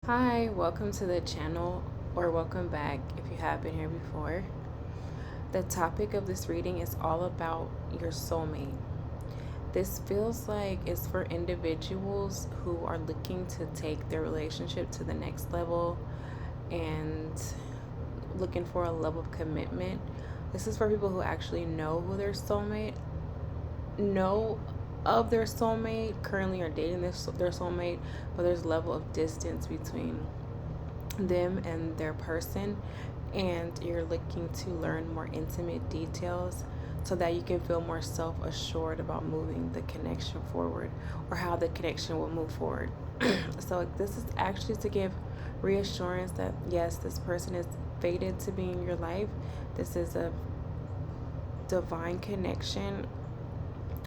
Hi, welcome to the channel, or welcome back if you have been here before. The topic of this reading is all about your soulmate. This feels like it's for individuals who are looking to take their relationship to the next level and looking for a level of commitment. This is for people who actually know who their soulmate, know of their soulmate, currently are dating their soulmate, but there's a level of distance between them and their person, and you're looking to learn more intimate details so that you can feel more self-assured about moving the connection forward, or how the connection will move forward. So this is actually to give reassurance that yes, this person is fated to be in your life. This is a divine connection,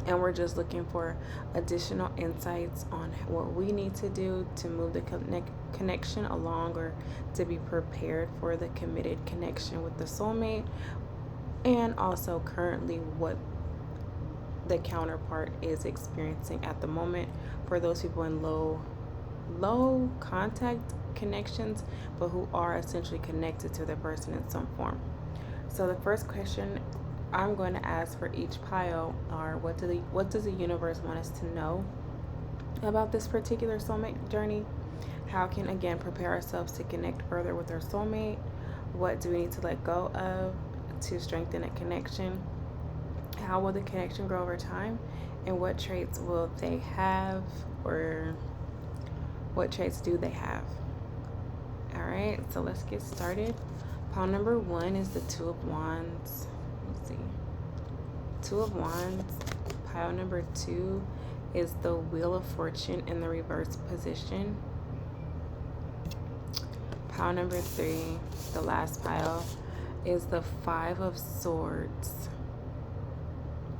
and we're just looking for additional insights on what we need to do to move the connection along, or to be prepared for the committed connection with the soulmate, and also currently what the counterpart is experiencing at the moment for those people in low contact connections, but who are essentially connected to the person in some form. So the first question I'm going to ask for each pile are, what does the universe want us to know about this particular soulmate journey? How can, again, prepare ourselves to connect further with our soulmate? What do we need to let go of to strengthen a connection? How will the connection grow over time? And what traits will they have, or what traits do they have? All right, so let's get started. Pile number 1 is the Two of Wands. Let's see. Two of Wands. Pile number 2 is the Wheel of Fortune in the reverse position. Pile number 3, the last pile, is the Five of Swords.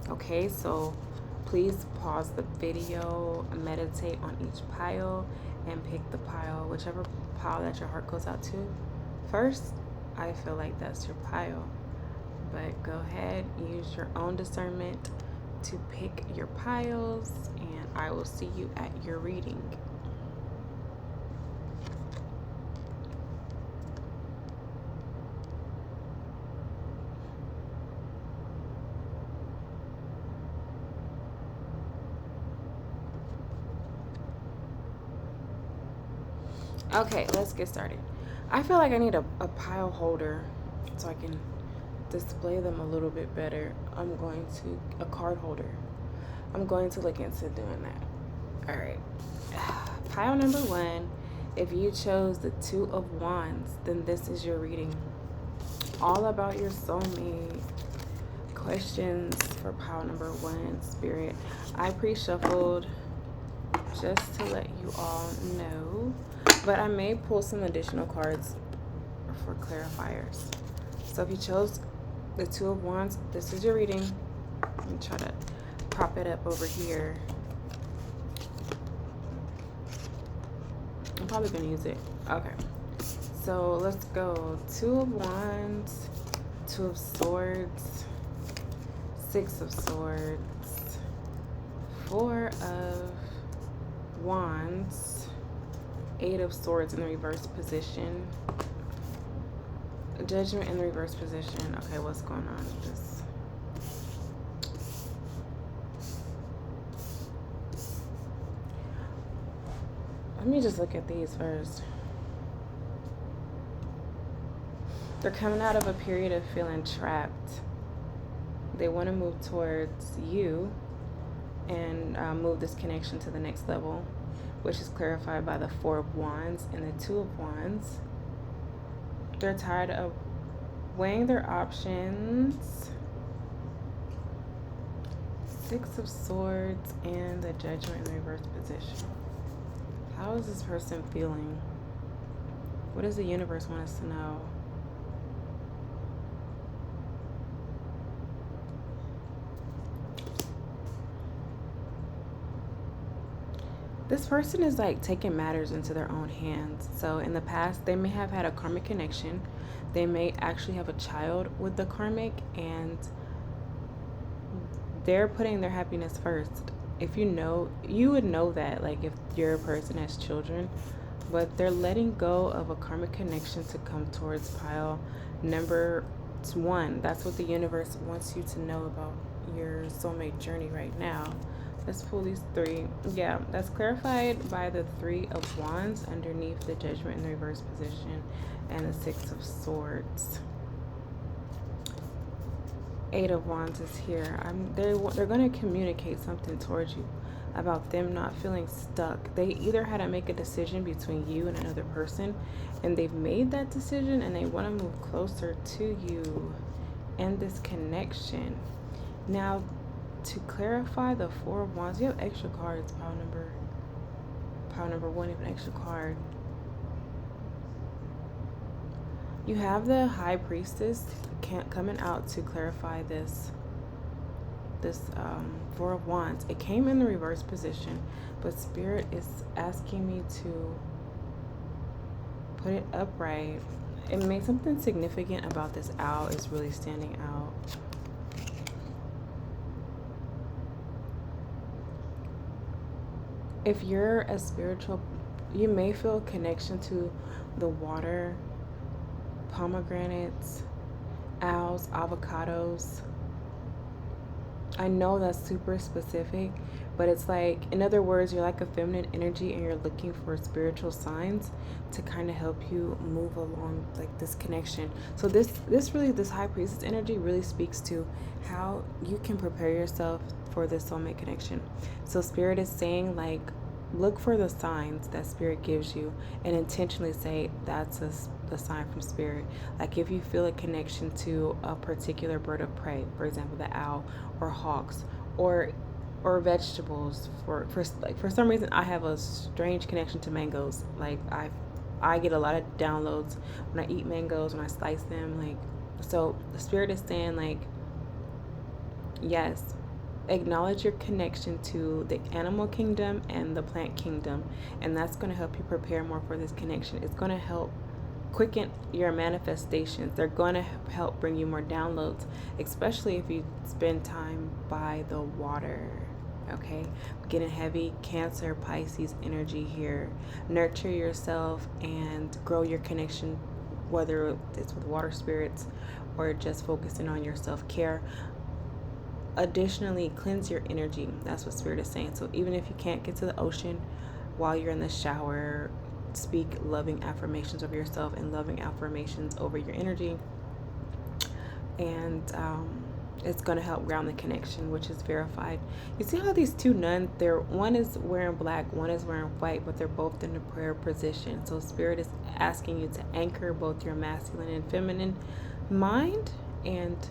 Okay, so please pause the video, meditate on each pile, and pick the pile, whichever pile that your heart goes out to first. I feel like that's your pile, but go ahead, use your own discernment to pick your piles, and I will see you at your reading. Okay, let's get started. I feel like I need a pile holder so I can display them a little bit better. A card holder. I'm going to look into doing that. All right. Pile number 1, if you chose the Two of Wands, then this is your reading. All about your soulmate. Questions for pile number 1, Spirit. I pre-shuffled just to let you all know, but I may pull some additional cards for clarifiers. So if you chose the Two of Wands, this is your reading. Let me try to prop it up over here. I'm probably gonna use it. Okay, so let's go. Two of Wands, Two of Swords, Six of Swords, Four of Wands, Eight of Swords in the reverse position, Judgment in the reverse position. Okay, what's going on with this? Let me just look at these first. They're coming out of a period of feeling trapped. They want to move towards you and move this connection to the next level, which is clarified by the Four of Wands and the Two of Wands. They're tired of weighing their options. Six of Swords and the Judgment in the reverse position. How is this person feeling? What does the universe want us to know? This person is like taking matters into their own hands. So in the past, they may have had a karmic connection. They may actually have a child with the karmic, and they're putting their happiness first. If you know, you would know that, like, if your person has children, but they're letting go of a karmic connection to come towards pile number one. That's what the universe wants you to know about your soulmate journey right now. Let's pull these three. Yeah, that's clarified by the Three of Wands underneath the Judgment in the reverse position and the Six of Swords. Eight of Wands is here. They're going to communicate something towards you about them not feeling stuck. They either had to make a decision between you and another person, and they've made that decision and they want to move closer to you and this connection. Now, to clarify the Four of Wands, you have extra cards. Pile number one, you have an extra card. You have the High Priestess coming out to clarify this Four of Wands. It came in the reverse position, but Spirit is asking me to put it upright. It made something significant about this owl is really standing out. If you're a spiritual, you may feel a connection to the water, pomegranates, owls, avocados. I know that's super specific, but it's like, in other words, you're like a feminine energy and you're looking for spiritual signs to kind of help you move along like this connection. So this High Priestess energy really speaks to how you can prepare yourself for this soulmate connection. So Spirit is saying, like, look for the signs that Spirit gives you and intentionally say that's a sign from Spirit. Like if you feel a connection to a particular bird of prey, for example the owl, or hawks, or vegetables. For some reason I have a strange connection to mangoes. Like I get a lot of downloads when I eat mangoes, when I slice them. Like, so the Spirit is saying, like, yes, acknowledge your connection to the animal kingdom and the plant kingdom, and that's going to help you prepare more for this connection. It's going to help quicken your manifestations. They're going to help bring you more downloads, especially if you spend time by the water. Okay, getting heavy Cancer, Pisces energy here. Nurture yourself and grow your connection, whether it's with water spirits or just focusing on your self-care. Additionally, cleanse your energy. That's what Spirit is saying. So even if you can't get to the ocean while you're in the shower, speak loving affirmations over yourself and loving affirmations over your energy. And it's going to help ground the connection, which is verified. You see how these two nuns, one is wearing black, one is wearing white, but they're both in the prayer position. So Spirit is asking you to anchor both your masculine and feminine mind and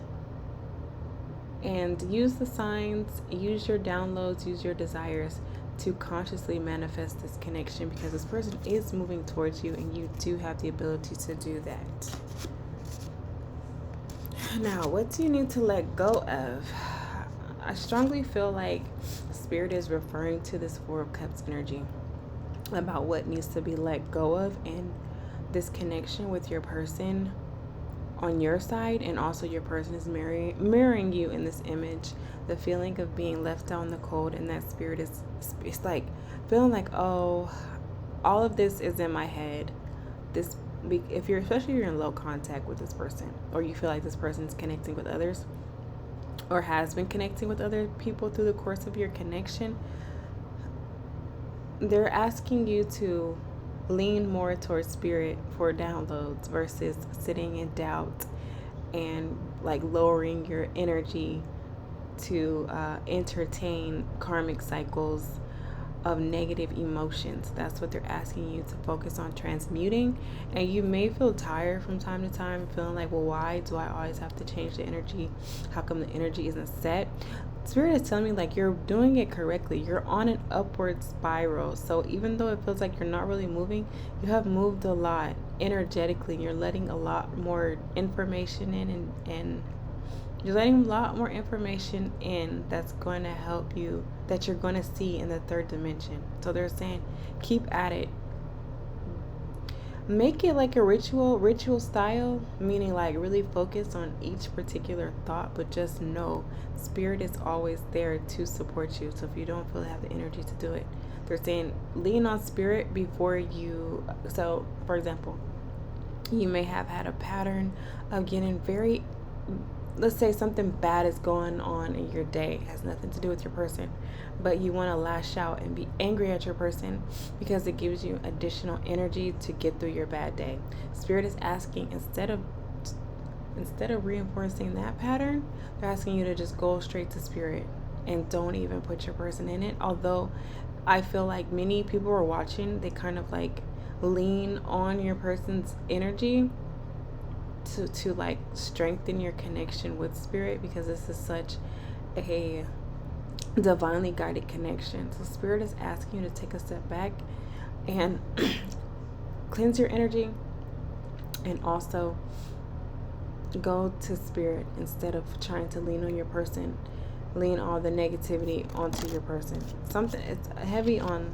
use the signs, use your downloads, use your desires to consciously manifest this connection, because this person is moving towards you and you do have the ability to do that. Now, what do you need to let go of? I strongly feel like Spirit is referring to this Four of Cups energy about what needs to be let go of in this connection with your person on your side, and also your person is mirroring you in this image. The feeling of being left out in the cold, and that Spirit is, it's like feeling like, oh, all of this is in my head. This, if you're, especially if you're in low contact with this person, or you feel like this person is connecting with others or has been connecting with other people through the course of your connection, they're asking you to lean more towards Spirit for downloads versus sitting in doubt and like lowering your energy to entertain karmic cycles of negative emotions. That's what they're asking you to focus on transmuting. And you may feel tired from time to time, feeling like, well, why do I always have to change the energy? How come the energy isn't set? Spirit is telling me, like, you're doing it correctly. You're on an upward spiral. So even though it feels like you're not really moving, you have moved a lot energetically. You're letting a lot more information in, and you're letting a lot more information in that's going to help you, that you're going to see in the third dimension. So they're saying, keep at it. Make it like a ritual style, meaning like really focus on each particular thought, but just know Spirit is always there to support you. So if you don't feel have the energy to do it, They're saying lean on spirit before you. So, for example, you may have had a pattern of getting very, let's say something bad is going on in your day, it has nothing to do with your person, but you want to lash out and be angry at your person because it gives you additional energy to get through your bad day. Spirit is asking, instead of reinforcing that pattern, they're asking you to just go straight to spirit and don't even put your person in it. Although I feel like many people are watching, they kind of like lean on your person's energy to like strengthen your connection with spirit, because this is such a divinely guided connection. So spirit is asking you to take a step back and cleanse your energy, and also go to spirit instead of trying to lean on your person, lean all the negativity onto your person. Something, it's heavy on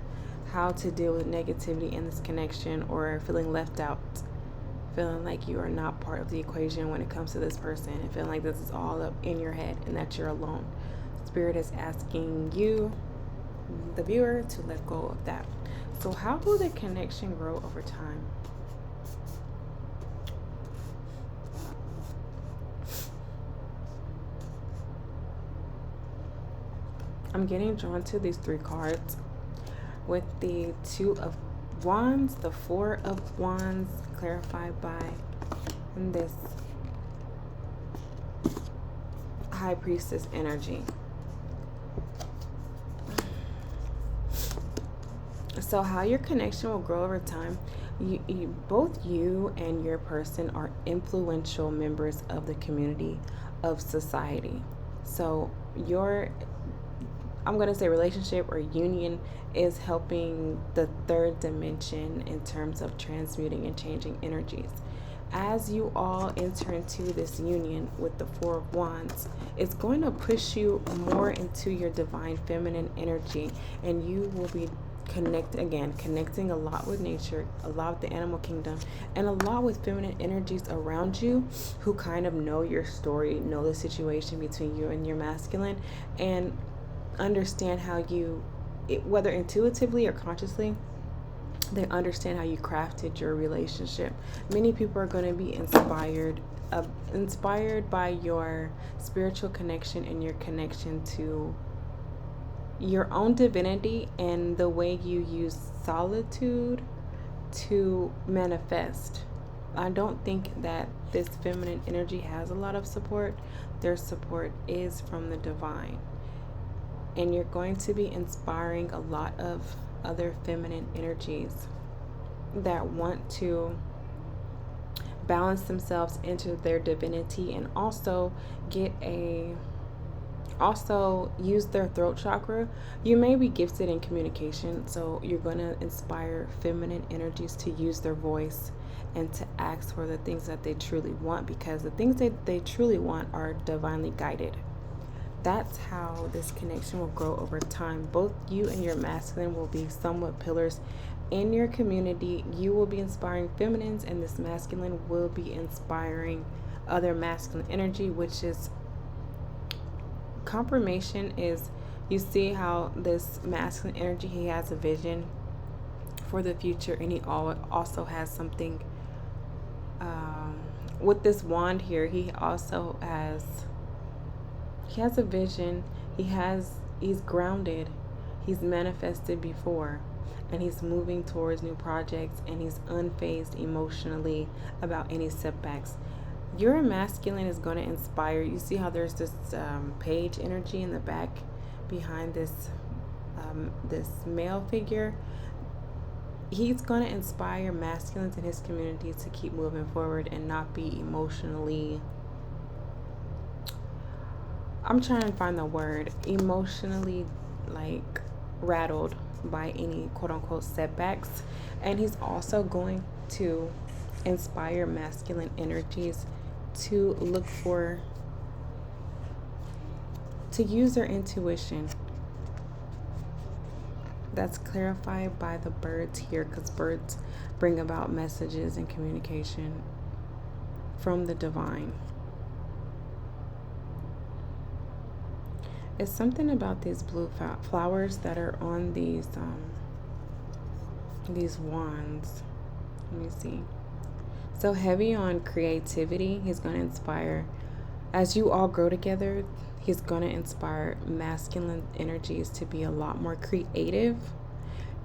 how to deal with negativity in this connection, or feeling left out, feeling like you are not part of the equation when it comes to this person, and feeling like this is all up in your head and that you're alone. Spirit is asking you, the viewer, to let go of that. So how will the connection grow over time? I'm getting drawn to these three cards with the Two of Wands, the Four of Wands, clarified by this High Priestess energy. So how your connection will grow over time, both you and your person are influential members of the community, of society. So your, I'm going to say, relationship or union is helping the third dimension in terms of transmuting and changing energies. As you all enter into this union with the Four of Wands, it's going to push you more into your divine feminine energy, and you will be connecting a lot with nature, a lot with the animal kingdom, and a lot with feminine energies around you who kind of know your story, know the situation between you and your masculine, and understand how you, whether intuitively or consciously, they understand how you crafted your relationship. Many people are going to be inspired by your spiritual connection and your connection to your own divinity, and the way you use solitude to manifest. I don't think that this feminine energy has a lot of support. Their support is from the divine. And you're going to be inspiring a lot of other feminine energies that want to balance themselves into their divinity, and also use their throat chakra. You may be gifted in communication, so you're going to inspire feminine energies to use their voice and to ask for the things that they truly want, because the things that they truly want are divinely guided. That's how this connection will grow over time. Both you and your masculine will be somewhat pillars in your community. You will be inspiring feminines, and this masculine will be inspiring other masculine energy, which is confirmation. Is, you see how this masculine energy, he has a vision for the future, and he also has something with this wand here. He has a vision. He's grounded. He's manifested before, and he's moving towards new projects, and he's unfazed emotionally about any setbacks. Your masculine is going to inspire. You see how there's this page energy in the back behind this male figure. He's going to inspire masculines in his community to keep moving forward and not be emotionally, I'm trying to find the word, emotionally like rattled by any quote unquote setbacks. And he's also going to inspire masculine energies to use their intuition. That's clarified by the birds here, because birds bring about messages and communication from the divine. It's something about these blue flowers that are on these these wands. Let me see. So heavy on creativity. He's going to inspire, as you all grow together, he's going to inspire masculine energies to be a lot more creative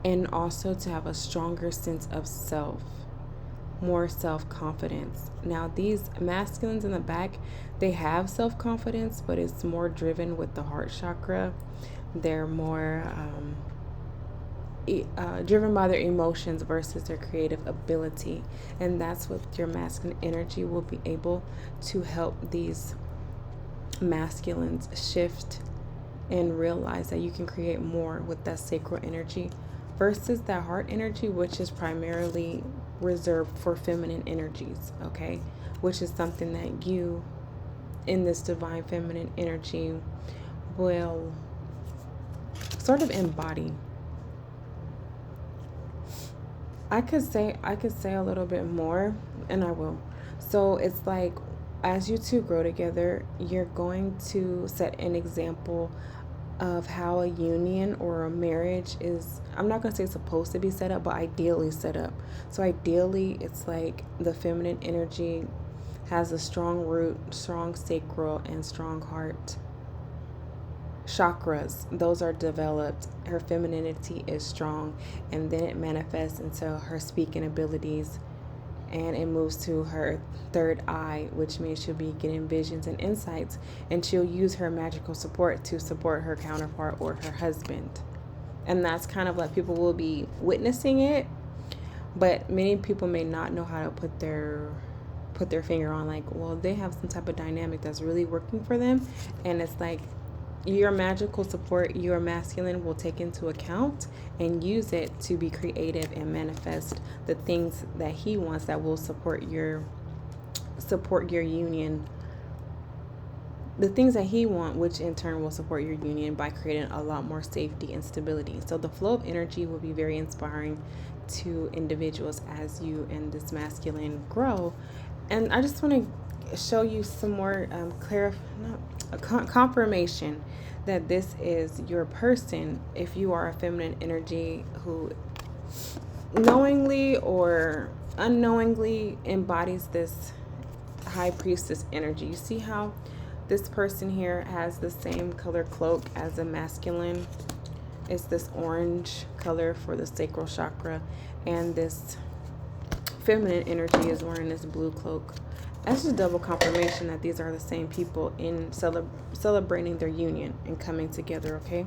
and also to have a stronger sense of self, more self-confidence. Now, these masculines in the back, they have self-confidence, but it's more driven with the heart chakra. They're more driven by their emotions versus their creative ability. And that's what your masculine energy will be able to help these masculines shift and realize that you can create more with that sacral energy versus that heart energy, which is primarily reserved for feminine energies, okay? Which is something that you, in this divine feminine energy, will sort of embody. I could say a little bit more, and I will. So it's like, as you two grow together, you're going to set an example of how a union or a marriage is, I'm not going to say supposed to be set up, but ideally set up. So ideally, it's like the feminine energy has a strong root, strong sacral, and strong heart chakras. Those are developed. Her femininity is strong, and then it manifests into her speaking abilities, and it moves to her third eye, which means she'll be getting visions and insights, and she'll use her magical support to support her counterpart or her husband. And that's kind of like, people will be witnessing it, but many people may not know how to put their finger on, like, well, they have some type of dynamic that's really working for them. And it's like, your magical support, your masculine will take into account and use it to be creative and manifest the things that he wants that will support your union. The things that he wants, which in turn will support your union by creating a lot more safety and stability. So the flow of energy will be very inspiring to individuals as you and this masculine grow. And I just want to show you some more confirmation that this is your person. If you are a feminine energy who knowingly or unknowingly embodies this high priestess energy. You see how this person here has the same color cloak as a masculine? It's this orange color for the sacral chakra, and this feminine energy is wearing this blue cloak. That's just double confirmation that these are the same people in celebrating their union and coming together, okay?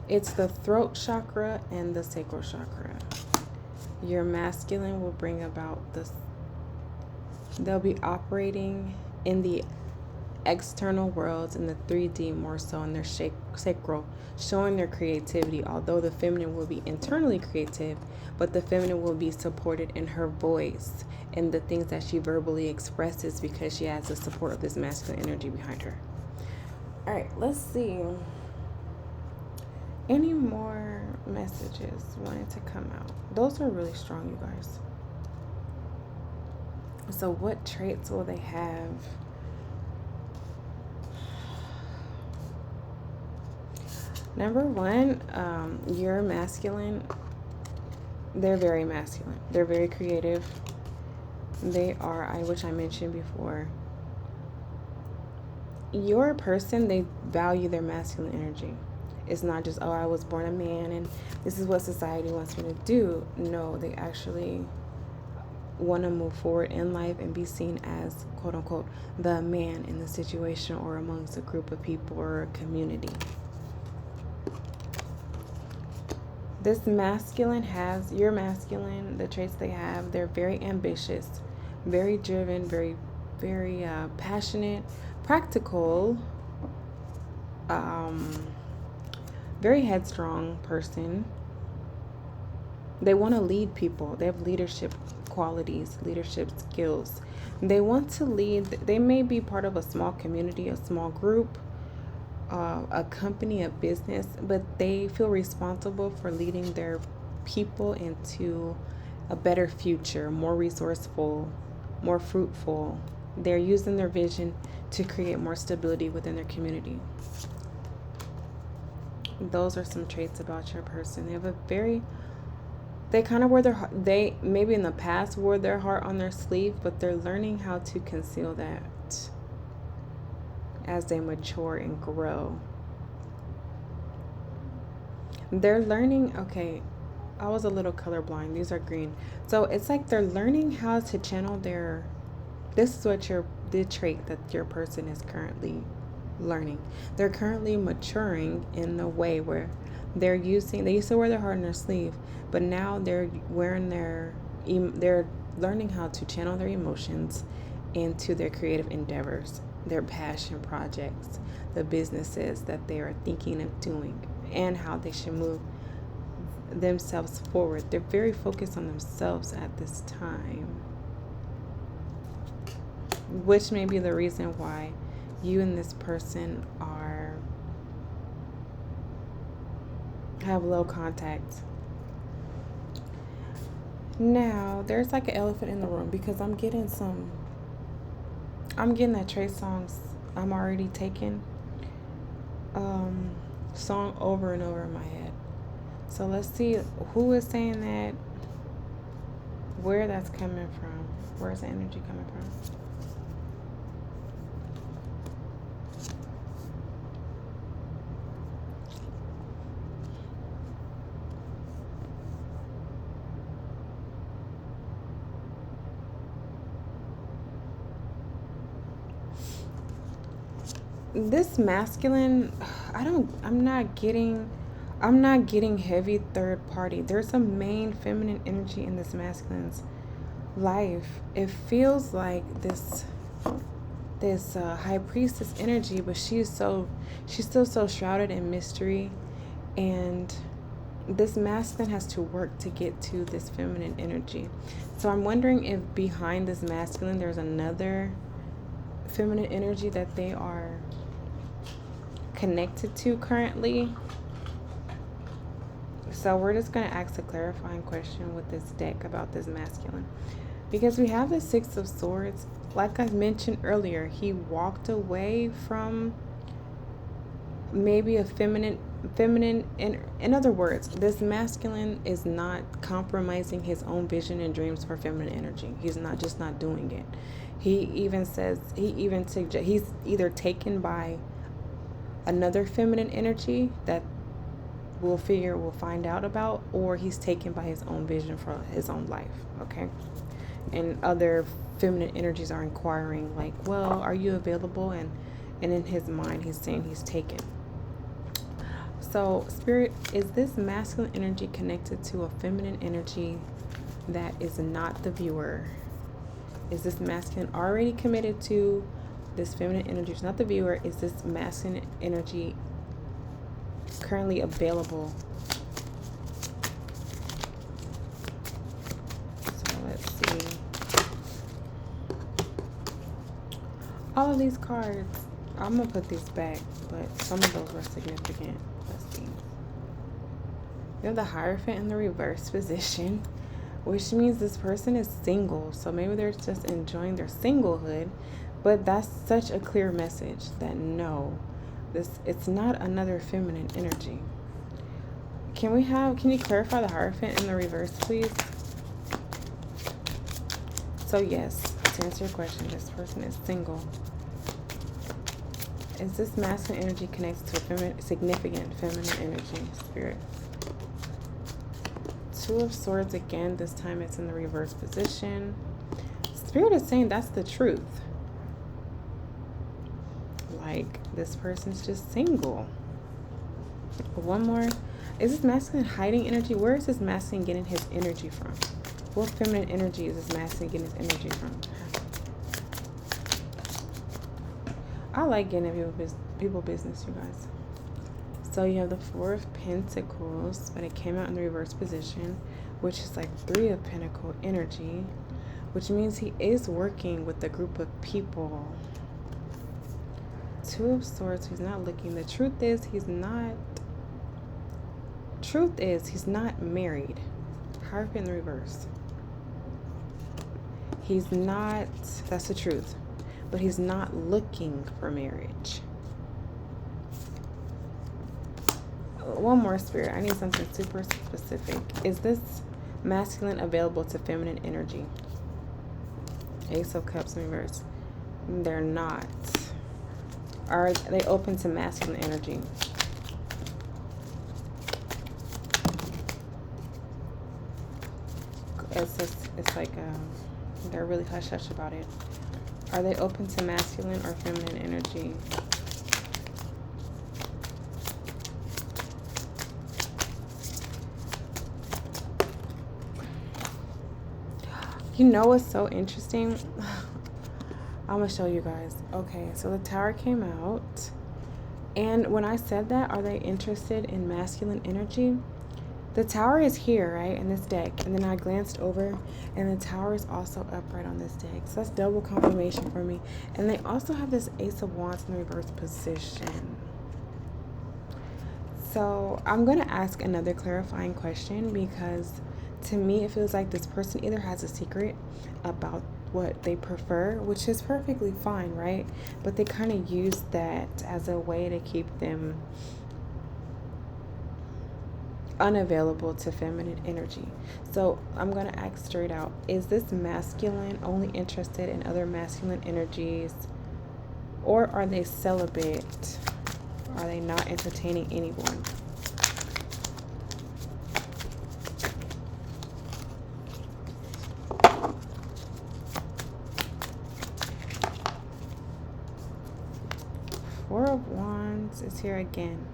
It's the throat chakra and the sacral chakra. Your masculine will bring about this. They'll be operating in the external worlds, in the 3D more so, in their sacral, showing their creativity, although the feminine will be internally creative, but the feminine will be supported in her voice and the things that she verbally expresses, because she has the support of this masculine energy behind her. All right, let's see. Any more messages wanted to come out? Those are really strong, you guys. So what traits will they have? Number one, you're masculine. They're very masculine. They're very creative. They are, which I mentioned before. Your person, they value their masculine energy. It's not just, oh, I was born a man and this is what society wants me to do. No, they actually want to move forward in life and be seen as, quote unquote, the man in the situation or amongst a group of people or a community. This masculine has, your masculine, the traits they have, they're very ambitious, very driven, very, very passionate, practical, very headstrong person. They want to lead people. They have leadership qualities, leadership skills. They want to lead. They may be part of a small community, a small group, a company, a business, but they feel responsible for leading their people into a better future, more resourceful, more fruitful. They're using their vision to create more stability within their community. those are some traits about your person. They have a very, they kind of wear their, they maybe in the past wore their heart on their sleeve, but they're learning how to conceal that as they mature and grow. They're learning, okay, I was a little colorblind. These are green. So it's like they're learning how to channel their, this is what the trait that your person is currently learning. They're currently maturing in a way where they used to wear their heart on their sleeve, but now they're wearing they're learning how to channel their emotions into their creative endeavors, their passion projects, the businesses that they are thinking of doing, and how they should move themselves forward. They're very focused on themselves at this time, which may be the reason why you and this person have low contact. Now, there's like an elephant in the room because I'm getting that Trey Songz I'm Already Taken song over and over in my head. So let's see who is saying that, where that's coming from. Where's the energy coming from? This masculine, I'm not getting heavy third party. There's a main feminine energy in this masculine's life. It feels like this high priestess energy, but she's still so shrouded in mystery, and this masculine has to work to get to this feminine energy. So I'm wondering if behind this masculine there's another feminine energy that they are connected to currently. So we're just going to ask a clarifying question with this deck about this masculine, because we have the Six of Swords. Like I mentioned earlier, he walked away from maybe a feminine. In other words, this masculine is not compromising his own vision and dreams for feminine energy. He's not doing it. He even suggests he's either taken by another feminine energy that we'll find out about, or he's taken by his own vision for his own life. Okay. And other feminine energies are inquiring, like, well, are you available? And in his mind, he's saying he's taken. So, Spirit, is this masculine energy connected to a feminine energy that is not the viewer? Is this masculine already committed to this feminine energy? It's not the viewer. Is this masculine energy currently available? So let's see. All of these cards, I'm going to put these back, but some of those were significant. Let's see. You have the Hierophant in the reverse position, which means this person is single. So maybe they're just enjoying their singlehood, but that's such a clear message that no, it's not another feminine energy. Can you clarify the Hierophant in the reverse, please? So yes, to answer your question, this person is single. Is this masculine energy connected to a significant feminine energy, Spirit? Two of Swords again. This time it's in the reverse position. Spirit is saying that's the truth. Like, this person's just single. One more. Is this masculine hiding energy? Where is this masculine getting his energy from? What feminine energy is this masculine getting his energy from? I like getting at people business, you guys. So you have the Four of Pentacles, but it came out in the reverse position, which is like Three of Pentacles energy, which means he is working with a group of people. Two of Swords, he's not looking. The truth is he's not married. Hierophant in the reverse. He's not, that's the truth. But he's not looking for marriage. one more, Spirit. I need something super specific. Is this masculine available to feminine energy? Ace of Cups in reverse. They're not. Are they open to masculine energy? It's like they're really hush hush about it. Are they open to masculine or feminine energy? You know what's so interesting? I'm gonna show you guys. Okay, so the Tower came out, and when I said that, are they interested in masculine energy? The Tower is here, right, in this deck, and then I glanced over, and the Tower is also upright on this deck. So that's double confirmation for me. And they also have this Ace of Wands in the reverse position. So I'm gonna ask another clarifying question, because to me it feels like this person either has a secret about what they prefer, which is perfectly fine, right? But they kind of use that as a way to keep them unavailable to feminine energy. So I'm going to ask straight out, is this masculine only interested in other masculine energies, or are they celibate? Are they not entertaining anyone? Four of Wands is here again.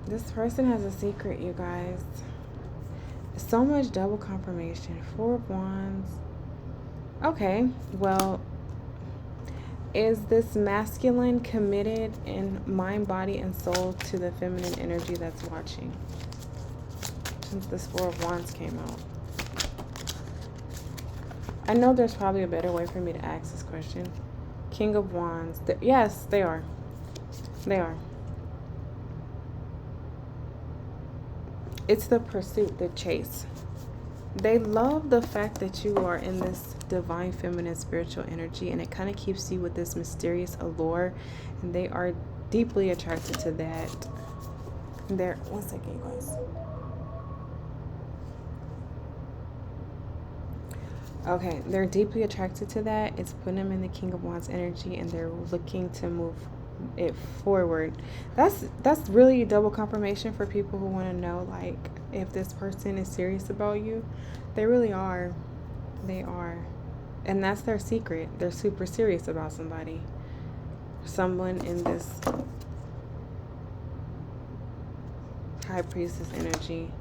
This person has a secret, you guys. So much double confirmation. Four of Wands. Okay, well, is this masculine committed in mind, body, and soul to the feminine energy that's watching? Since this Four of Wands came out. I know there's probably a better way for me to ask this question. King of Wands. Yes, they are. They are. It's the pursuit, the chase. They love the fact that you are in this divine feminine spiritual energy, and it kind of keeps you with this mysterious allure, and they are deeply attracted to that. They're, one second, you guys. Okay, they're deeply attracted to that. It's putting them in the King of Wands energy, and they're looking to move it forward. That's really double confirmation for people who want to know, like, if this person is serious about you. They really are. They are. And that's their secret. They're super serious about somebody. Someone in this High Priestess energy,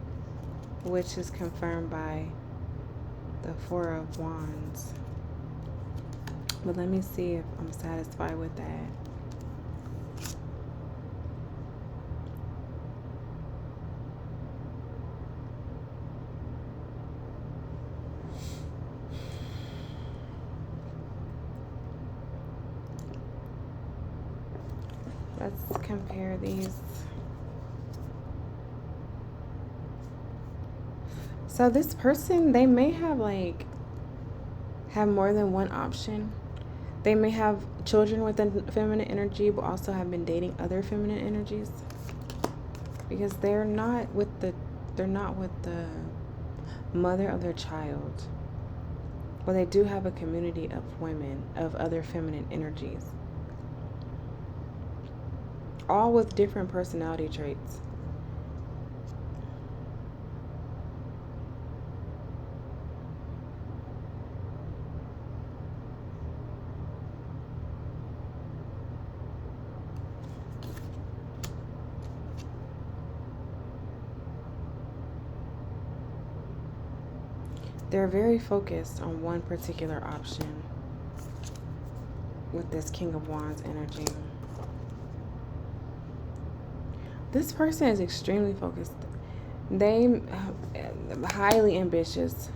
which is confirmed by the Four of Wands. But let me see if I'm satisfied with that. Let's compare these. So this person, they may have more than one option. They may have children with the feminine energy, but also have been dating other feminine energies, because they're not with the mother of their child. But they do have a community of women of other feminine energies, all with different personality traits. They're very focused on one particular option with this King of Wands energy. This person is extremely focused. They highly ambitious,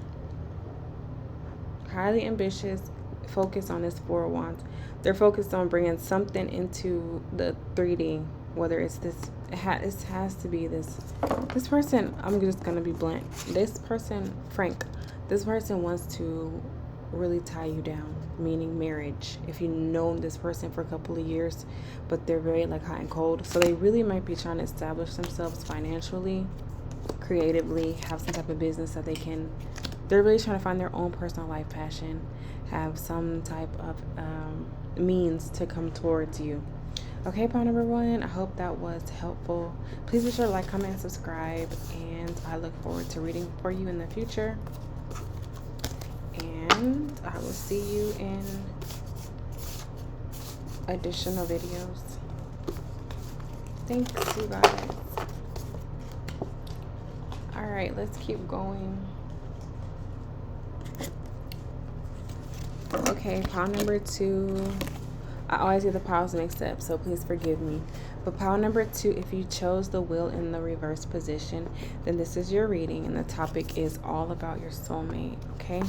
focused on this Four of Wands. They're focused on bringing something into the 3D whether it's this, it has to be this person. I'm just gonna be blunt. This person, Frank, this person wants to really tie you down, meaning marriage. If you've known this person for a couple of years, but they're very like hot and cold, so they really might be trying to establish themselves financially, creatively, have some type of business that they're really trying to find their own personal life passion, have some type of means to come towards you. Okay, pile number 1, I hope that was helpful. Please be sure to like, comment, and subscribe, and I look forward to reading for you in the future. And I will see you in additional videos. Thanks, you guys. Alright, let's keep going. Okay, pile number 2. I always get the piles mixed up, so please forgive me. But pile number 2, if you chose the wheel in the reverse position, then this is your reading, and the topic is all about your soulmate, okay?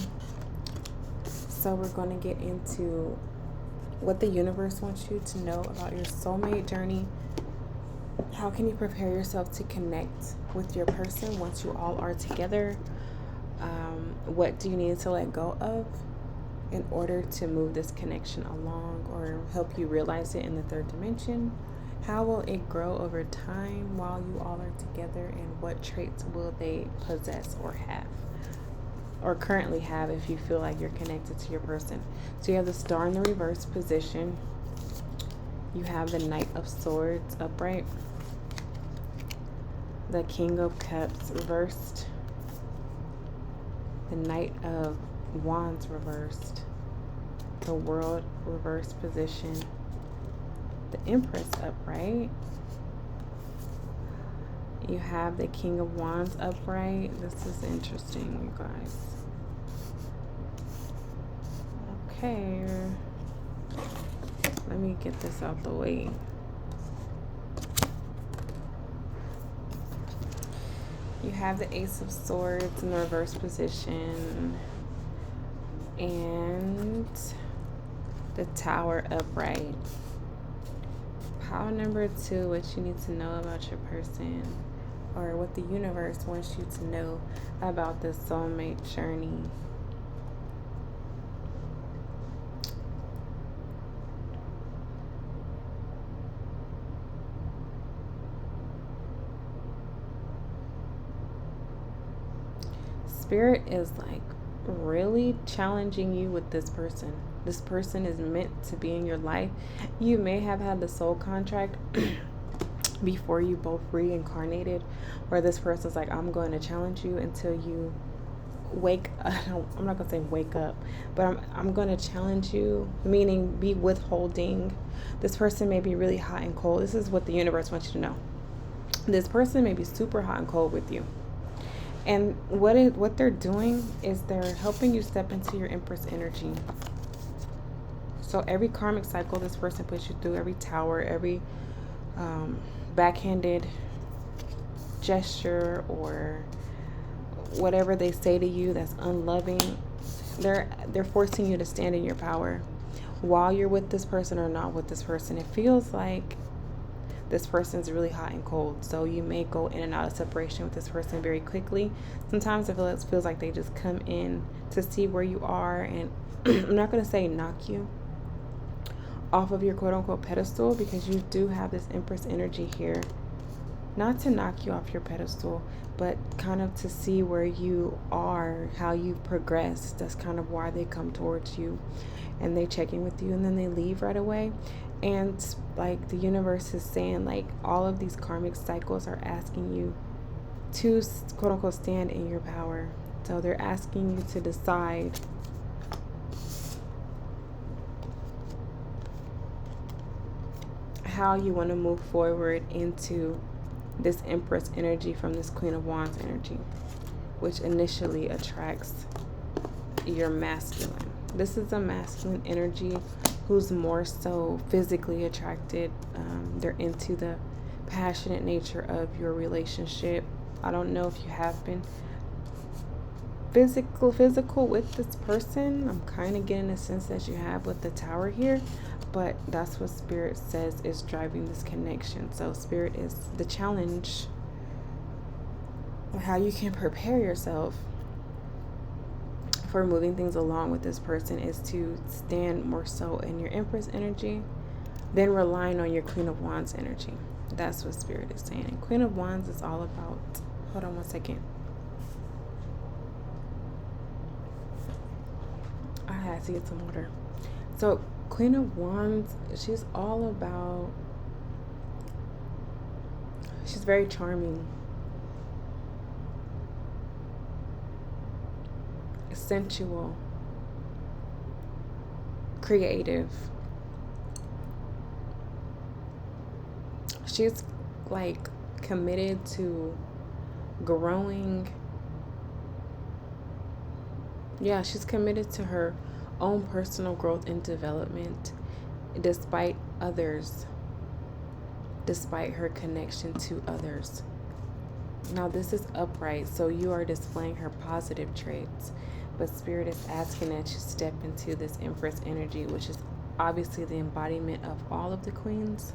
So we're going to get into what the universe wants you to know about your soulmate journey. How can you prepare yourself to connect with your person once you all are together? What do you need to let go of in order to move this connection along or help you realize it in the 3rd dimension? How will it grow over time while you all are together, and what traits will they possess or have, or currently have, if you feel like you're connected to your person? So you have the Star in the reverse position. You have the Knight of Swords upright, the King of Cups reversed, the Knight of Wands reversed, the World reversed position, the Empress upright. You have the King of Wands upright. This is interesting, you guys. Okay, let me get this out the way. You have the Ace of Swords in the reverse position, and the Tower upright. Pile number 2, what you need to know about your person, or what the universe wants you to know about the soulmate journey. Spirit is like really challenging you with this person. This person is meant to be in your life. You may have had the soul contract before you both reincarnated, where this person's like, I'm going to challenge you until you wake up. I'm not going to say wake up, but I'm going to challenge you, meaning be withholding. This person may be really hot and cold. This is what the universe wants you to know. This person may be super hot and cold with you. And what they're doing is they're helping you step into your Empress energy. So every karmic cycle this person puts you through, every tower, every backhanded gesture, or whatever they say to you that's unloving, they're forcing you to stand in your power while you're with this person or not with this person. It feels like this person's really hot and cold, so you may go in and out of separation with this person very quickly. Sometimes it feels like they just come in to see where you are, and I'm not going to say knock you off of your quote-unquote pedestal, because you do have this Empress energy here. Not to knock you off your pedestal, but kind of to see where you are, how you progress. That's kind of why they come towards you, and they check in with you, and then they leave right away. And like the universe is saying, like, all of these karmic cycles are asking you to quote-unquote stand in your power. So they're asking you to decide how you want to move forward into this Empress energy from this Queen of Wands energy, which initially attracts your masculine. This is a masculine energy who's more so physically attracted. They're into the passionate nature of your relationship. I don't know if you have been physical with this person. I'm kind of getting a sense that you have with the Tower here, But that's what Spirit says is driving this connection. So Spirit is the challenge of how you can prepare yourself for moving things along with this person is to stand more so in your Empress energy than relying on your Queen of Wands energy. That's what Spirit is saying. And Queen of Wands is all about, hold on one second. I had to get some water. So Queen of Wands, she's all about, she's very charming, sensual, creative. She's like committed to growing. Yeah, she's committed to her own personal growth and development despite others, despite her connection to others. Now this is upright, so you are displaying her positive traits, but Spirit is asking that you step into this Empress energy, which is obviously the embodiment of all of the queens.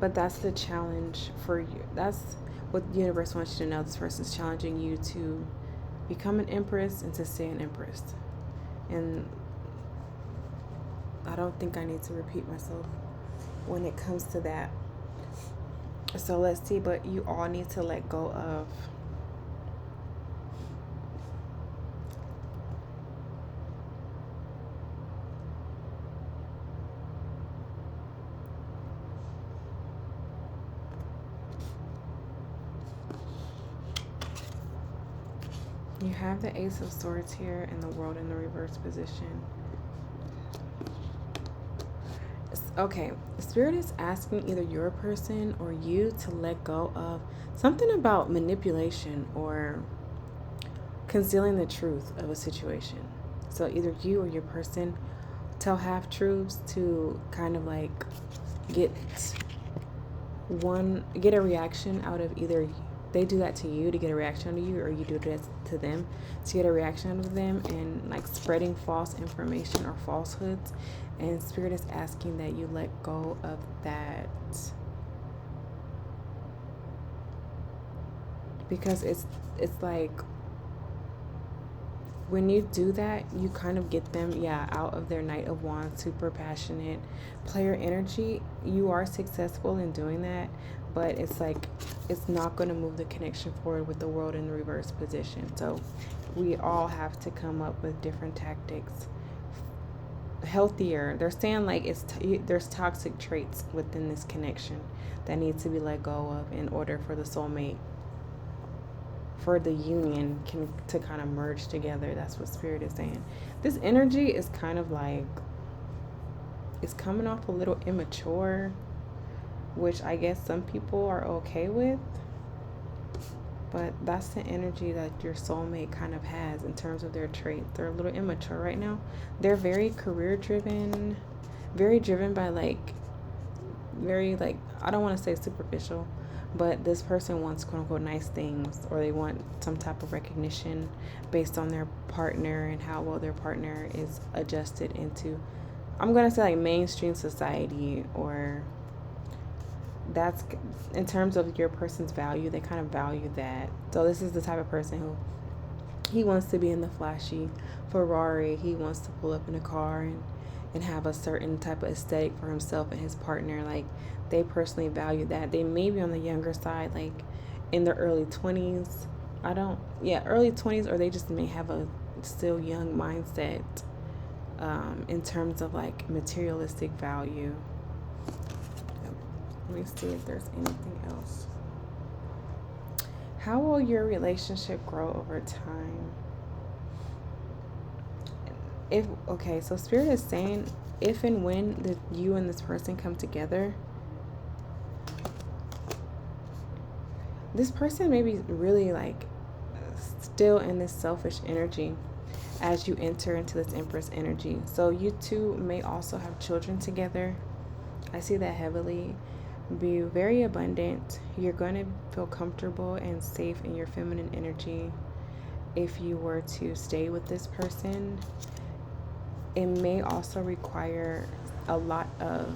But that's the challenge for you. That's what the universe wants you to know. This person's challenging you to become an Empress and to stay an Empress. And I don't think I need to repeat myself when it comes to that. So let's see, but you all need to let go of you have the Ace of Swords here and the World in the reverse position. Okay, Spirit is asking either your person or you to let go of something about manipulation or concealing the truth of a situation. So either you or your person tell half truths to kind of like get a reaction out of either they do that to you to get a reaction out of you, or you do that to them to get a reaction out of them, and like spreading false information or falsehoods. And Spirit is asking that you let go of that, because it's like when you do that, you kind of get them, out of their Knight of Wands, super passionate player energy. You are successful in doing that, but it's like it's not going to move the connection forward with the World in the reverse position. So we all have to come up with different tactics, healthier. They're saying like there's toxic traits within this connection that need to be let go of in order for the soulmate, for the union to kind of merge together. That's what Spirit is saying. This energy is kind of like, it's coming off a little immature, which I guess some people are okay with, but that's the energy that your soulmate kind of has in terms of their traits. They're a little immature right now. They're very career driven, very driven by very I don't want to say superficial, but this person wants quote unquote nice things, or they want some type of recognition based on their partner and how well their partner is adjusted into, I'm going to say like mainstream society, or that's in terms of your person's value. They kind of value that. So this is the type of person who, he wants to be in the flashy Ferrari. He wants to pull up in a car and have a certain type of aesthetic for himself and his partner. Like, they personally value that. They may be on the younger side, like in their early 20s. Early 20s, or they just may have a still young mindset in terms of like materialistic value. Let me see if there's anything else. How will your relationship grow over time? So Spirit is saying if and when you and this person come together, this person may be really like still in this selfish energy as you enter into this Empress energy. So you two may also have children together. I see that heavily. Be very abundant. You're going to feel comfortable and safe in your feminine energy if you were to stay with this person. it may also require a lot of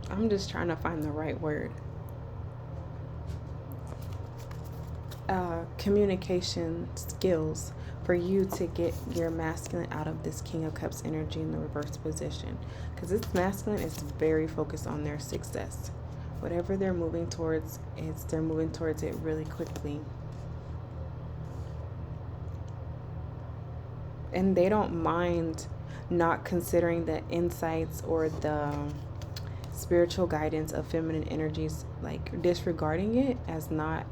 I'm just trying to find the right word. Communication skills for you to get your masculine out of this King of Cups energy in the reverse position. Because this masculine is very focused on their success. Whatever they're moving towards, they're moving towards it really quickly. And they don't mind not considering the insights or the spiritual guidance of feminine energies, like disregarding it as not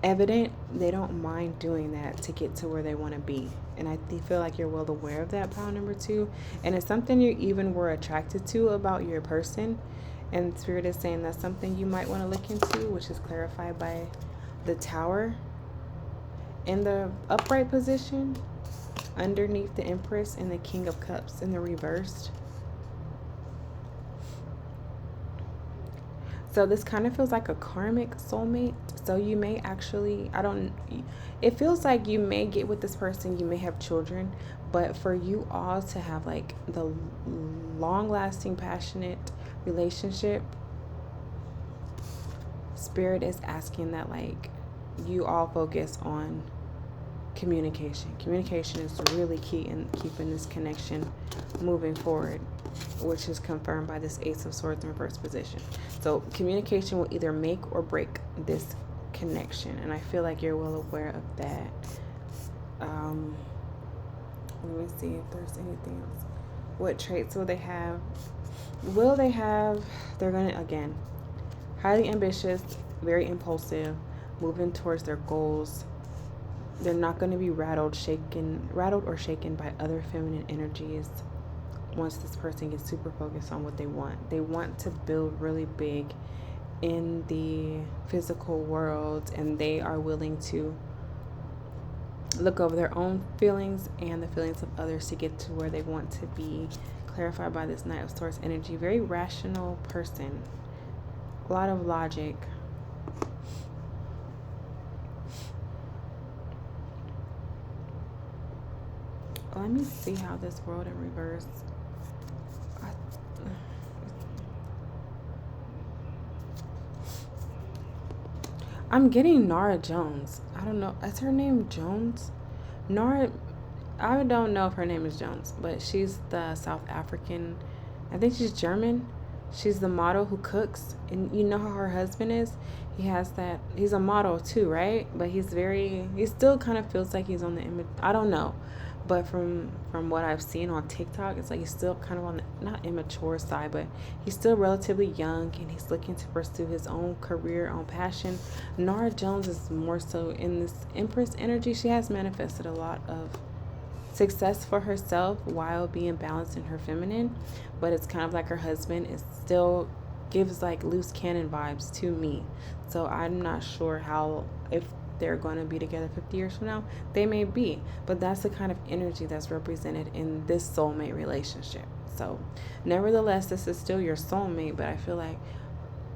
evident. They don't mind doing that to get to where they want to be. And I feel like you're well aware of that, pile number 2. And it's something you even were attracted to about your person. And Spirit is saying that's something you might want to look into, which is clarified by the Tower in the upright position underneath the Empress and the King of Cups in the reversed. So this kind of feels like a karmic soulmate. So you may actually, it feels like you may get with this person, you may have children, but for you all to have like the long-lasting, passionate relationship, Spirit is asking that like you all focus on communication. Communication is really key in keeping this connection moving forward, which is confirmed by this Ace of Swords in reverse position. So communication will either make or break this connection, and I feel like you're well aware of that. Let me see if there's anything else. What traits will they have? They're gonna, again, highly ambitious, very impulsive, moving towards their goals. They're not going to be rattled or shaken by other feminine energies. Once this person gets super focused on what they want to build really big in the physical world, and they are willing to look over their own feelings and the feelings of others to get to where they want to be. Clarified by this Knight of Swords energy. Very rational person. A lot of logic. Let me see how this world in reverse. I'm getting Nara Jones. I don't know. Is her name Jones? Nara, I don't know if her name is Jones, but she's the South African. I think she's German. She's the model who cooks. And you know how her husband is? He has that. He's a model too, right? But he still kind of feels like he's on the image. I don't know. But from what I've seen on TikTok, it's like he's still kind of on the, not immature side, but he's still relatively young, and he's looking to pursue his own career, own passion. Nara Jones is more so in this Empress energy. She has manifested a lot of success for herself while being balanced in her feminine, but it's kind of like her husband is still gives like loose cannon vibes to me. So I'm not sure if they're going to be together 50 years from now. They may be, but that's the kind of energy that's represented in this soulmate relationship. So nevertheless, this is still your soulmate, but I feel like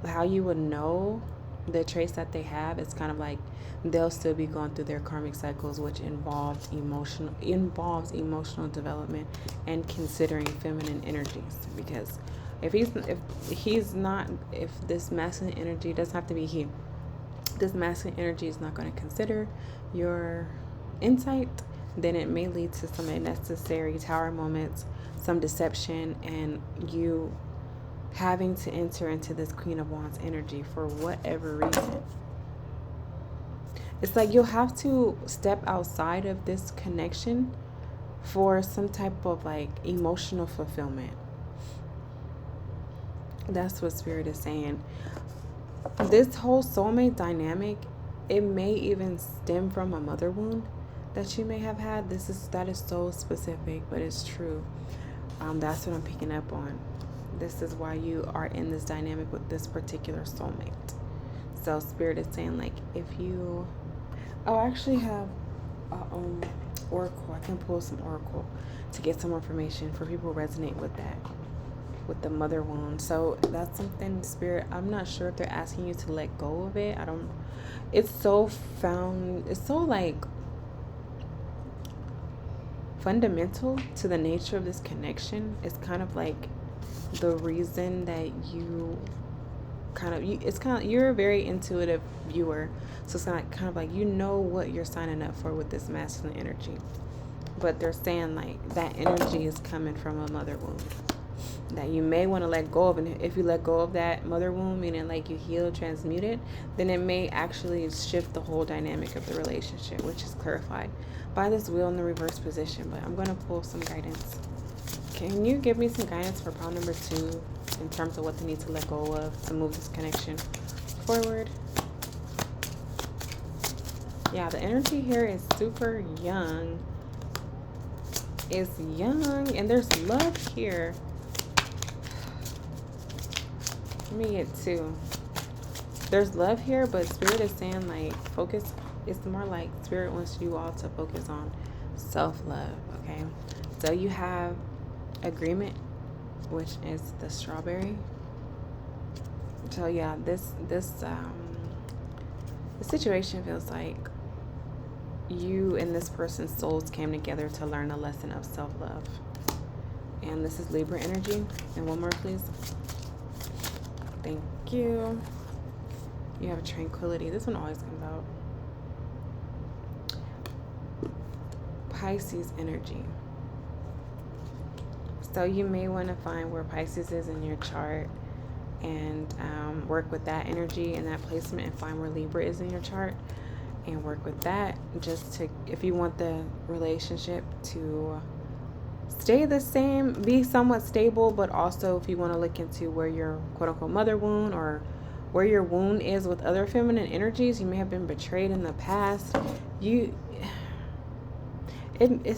how you would know the traits that they have, it's kind of like they'll still be going through their karmic cycles, which involves emotional development and considering feminine energies. Because if this masculine energy, doesn't have to be he, this masculine energy is not going to consider your insight, then it may lead to some unnecessary tower moments, some deception, and you having to enter into this Queen of Wands energy for whatever reason. It's like you'll have to step outside of this connection for some type of like emotional fulfillment. That's what Spirit is saying. This whole soulmate dynamic, it may even stem from a mother wound that you may have had. That is so specific, but it's true. That's what I'm picking up on. This is why you are in this dynamic with this particular soulmate. So Spirit is saying, like, if you... Oh, I actually have oracle. I can pull some oracle to get some information for people who resonate with that. with the mother wound. So that's something, Spirit, I'm not sure if they're asking you to let go of it. I don't, it's so like fundamental to the nature of this connection. It's kind of like the reason that you you're a very intuitive viewer, so it's kind of like you know what you're signing up for with this masculine energy. But they're saying like that energy is coming from a mother wound that you may want to let go of. And if you let go of that mother wound, meaning like you heal, transmute it, then it may actually shift the whole dynamic of the relationship, which is clarified by this wheel in the reverse position. But I'm going to pull some guidance. Can you give me some guidance for pile number 2 in terms of what they need to let go of to move this connection forward? Yeah, the energy here is super young. It's young, and there's love here. Let me get 2. There's love here, but Spirit is saying like focus. It's more like Spirit wants you all to focus on self-love, okay? So you have agreement, which is the strawberry. So yeah, this the situation feels like you and this person's souls came together to learn a lesson of self-love. And this is Libra energy. And one more, please. Thank you. You have tranquility. This one always comes out. Pisces energy. So you may want to find where Pisces is in your chart and work with that energy and that placement, and find where Libra is in your chart and work with that, just to, if you want the relationship to stay the same, be somewhat stable, but also if you want to look into where your quote-unquote mother wound or where your wound is with other feminine energies. You may have been betrayed in the past. It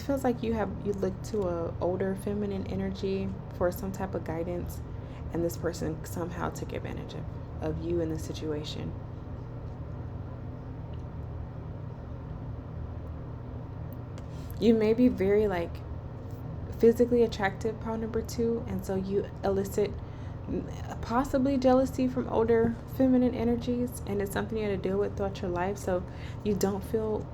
feels like you look to a older feminine energy for some type of guidance, and this person somehow took advantage of you in the situation. You may be very like physically attractive, pile number 2, and so you elicit possibly jealousy from older feminine energies, and it's something you had to deal with throughout your life. So you don't feel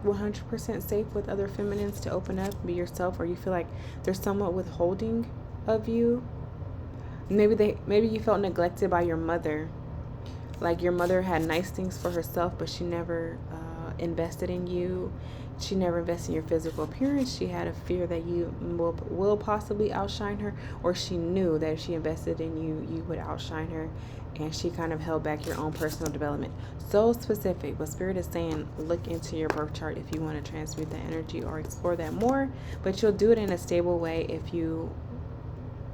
100% safe with other feminines to open up, be yourself, or you feel like they're somewhat withholding of you. Maybe you felt neglected by your mother, like your mother had nice things for herself, but she never invested in you. She never invested in your physical appearance. She had a fear that you will possibly outshine her, or she knew that if she invested in you, you would outshine her, and she kind of held back your own personal development. So specific, but Spirit is saying look into your birth chart if you want to transmute that energy or explore that more, but you'll do it in a stable way if you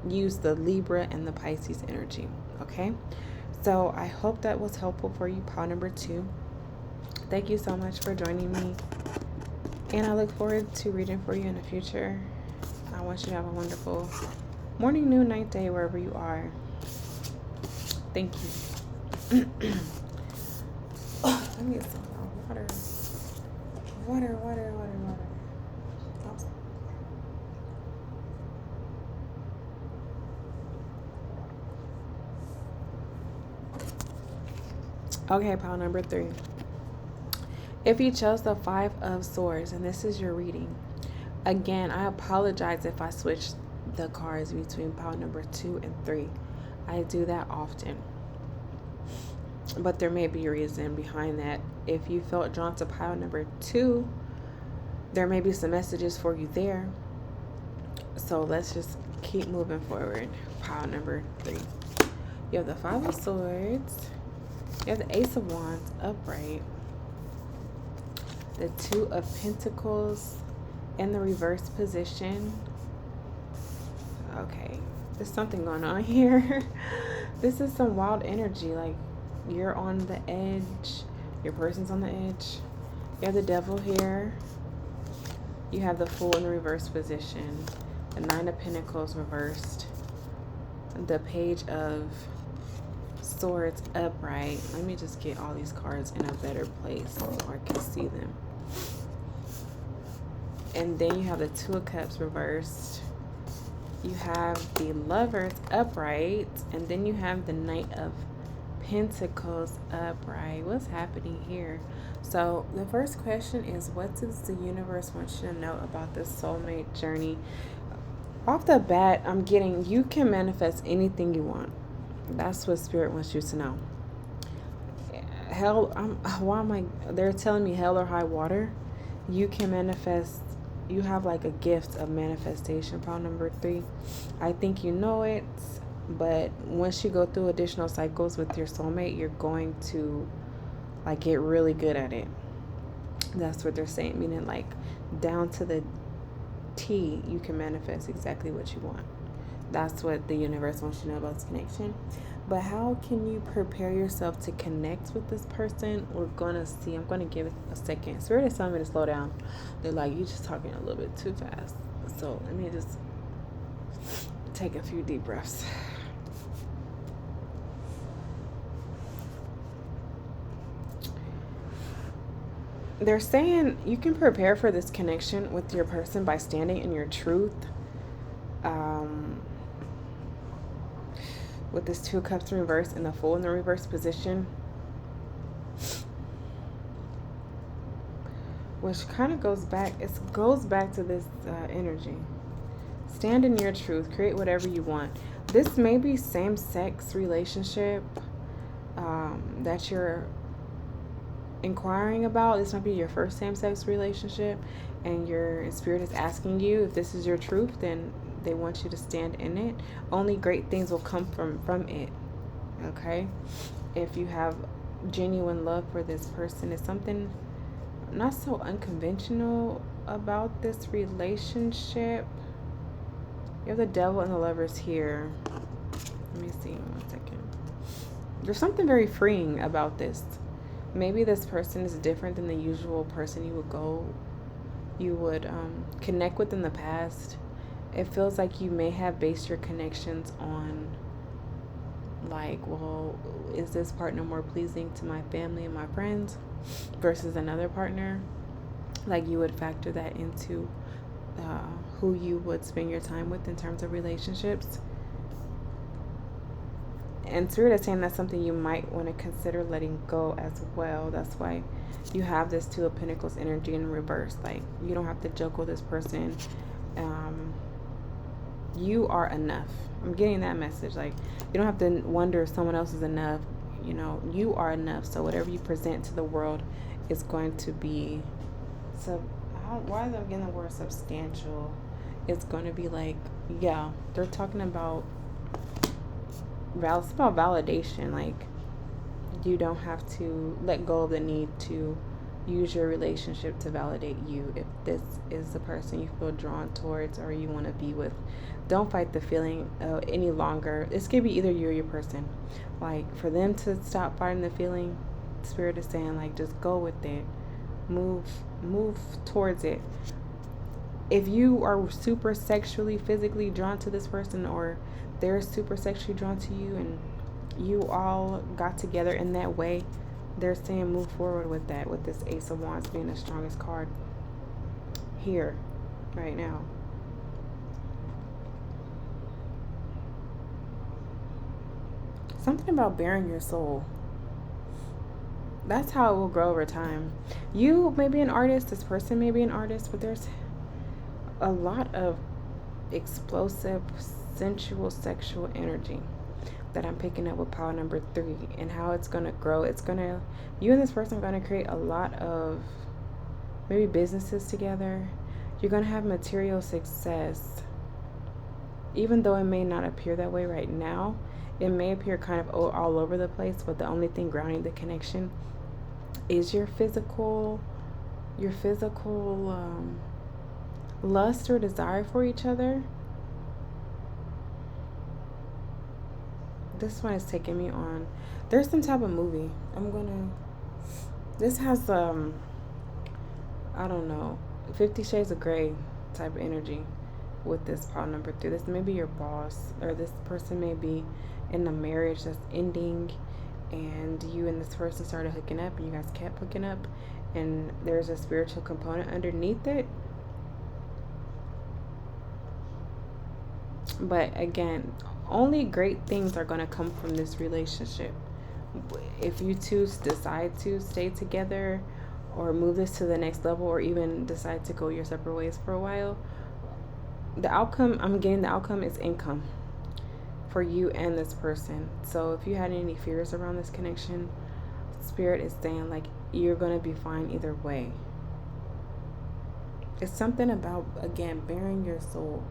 use the Libra and the Pisces energy, okay? So I hope that was helpful for you, pile number 2. Thank you so much for joining me, and I look forward to reading for you in the future. I want you to have a wonderful morning, noon, night, day, wherever you are. Thank you. Let me get some water. Water. Okay, pile number 3. If you chose the 5 of Swords and this is your reading, again, I apologize if I switch the cards between pile number 2 and 3. I do that often, but there may be a reason behind that. If you felt drawn to pile number 2, there may be some messages for you there. So let's just keep moving forward. Pile number 3. You have the 5 of Swords. You have the Ace of Wands upright. The 2 of Pentacles in the reverse position. Okay, there's something going on here. This is some wild energy, like you're on the edge, your person's on the edge. You have the Devil here. You have the Fool in the reverse position. The 9 of Pentacles reversed. The Page of Swords upright. Let me just get all these cards in a better place so I can see them. And then you have the 2 of Cups reversed. You have the Lovers upright, and then you have the Knight of Pentacles upright. What's happening here? So the first question is, what does the universe want you to know about this soulmate journey? Off the bat, I'm getting you can manifest anything you want. That's what Spirit wants you to know. Hell, they're telling me hell or high water. You can manifest. You have like a gift of manifestation. Pile number 3. I think you know it, but once you go through additional cycles with your soulmate, you're going to like get really good at it. That's what they're saying, meaning like down to the T, you can manifest exactly what you want. That's what the universe wants you to know about this connection. But how can you prepare yourself to connect with this person? We're going to see. I'm going to give it a second. Spirit is telling me to slow down. They're like, you're just talking a little bit too fast. So let me just take a few deep breaths. They're saying you can prepare for this connection with your person by standing in your truth. With this 2 of Cups in reverse and the Fool in the reverse position, which kind of goes back. It goes back to this energy. Stand in your truth. Create whatever you want. This may be same-sex relationship that you're inquiring about. This might be your first same-sex relationship, and your spirit is asking you if this is your truth. Then they want you to stand in it. Only great things will come from it. Okay? If you have genuine love for this person, it's something not so unconventional about this relationship. You have the Devil and the Lovers here. Let me see 1 second. There's something very freeing about this. Maybe this person is different than the usual person you would connect with in the past. It feels like you may have based your connections on like, well, is this partner more pleasing to my family and my friends versus another partner? Like you would factor that into who you would spend your time with in terms of relationships. And Spirit is saying that's something you might want to consider letting go as well. That's why you have this 2 of Pentacles energy in reverse. Like, you don't have to joke with this person. You are enough. I'm getting that message. Like, you don't have to wonder if someone else is enough. You know, you are enough. So whatever you present to the world is going to be... why is I getting the word substantial? It's going to be like, yeah, they're talking about... It's about validation. Like, you don't have to let go of the need to use your relationship to validate you. If this is the person you feel drawn towards or you want to be with, don't fight the feeling any longer. This could be either you or your person. Like, for them to stop fighting the feeling, Spirit is saying, like, just go with it. Move towards it. If you are super sexually, physically drawn to this person, or they're super sexually drawn to you, and you all got together in that way, they're saying move forward with that, with this Ace of Wands being the strongest card here, right now. Something about bearing your soul. That's how it will grow over time. You may be an artist, this person may be an artist, but there's a lot of explosive, sensual, sexual energy that I'm picking up with pile number 3, and how it's going to grow. You and this person are going to create a lot of maybe businesses together. You're going to have material success. Even though it may not appear that way right now, it may appear kind of all over the place, but the only thing grounding the connection is your physical lust or desire for each other. This one is taking me on. There's some type of movie. This has I don't know, 50 Shades of Grey type of energy with this pile number 3. This may be your boss, or this person may be in a marriage that's ending, and you and this person started hooking up, and you guys kept hooking up, and there's a spiritual component underneath it. But again, only great things are going to come from this relationship. If you two decide to stay together or move this to the next level or even decide to go your separate ways for a while, the outcome is income for you and this person. So if you had any fears around this connection, Spirit is saying like you're going to be fine either way. It's something about, again, bearing your soul.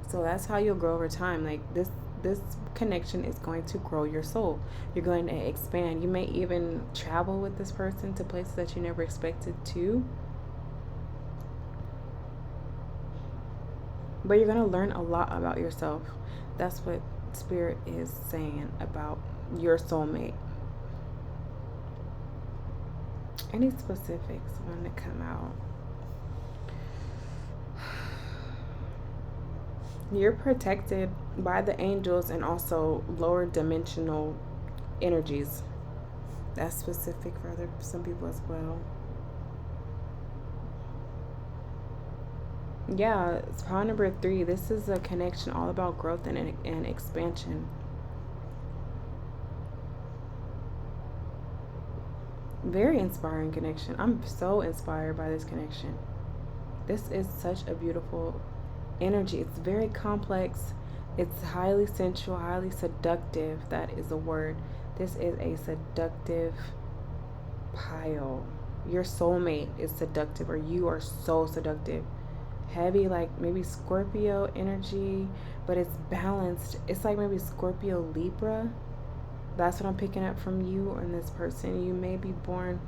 So that's how you'll grow over time. Like this connection is going to grow your soul. You're going to expand. You may even travel with this person to places that you never expected to. But you're going to learn a lot about yourself. That's what Spirit is saying about your soulmate. Any specifics want to come out? You're protected by the angels and also lower dimensional energies. That's specific for some people as well. Yeah, it's power number 3. This is a connection all about growth and expansion. Very inspiring connection. I'm so inspired by this connection. This is such a beautiful energy. It's very complex. It's highly sensual, highly seductive. That is the word. This is a seductive pile. Your soulmate is seductive, or you are so seductive. Heavy, like maybe Scorpio energy, but it's balanced. It's like maybe Scorpio Libra. That's what I'm picking up from you and this person. You may be born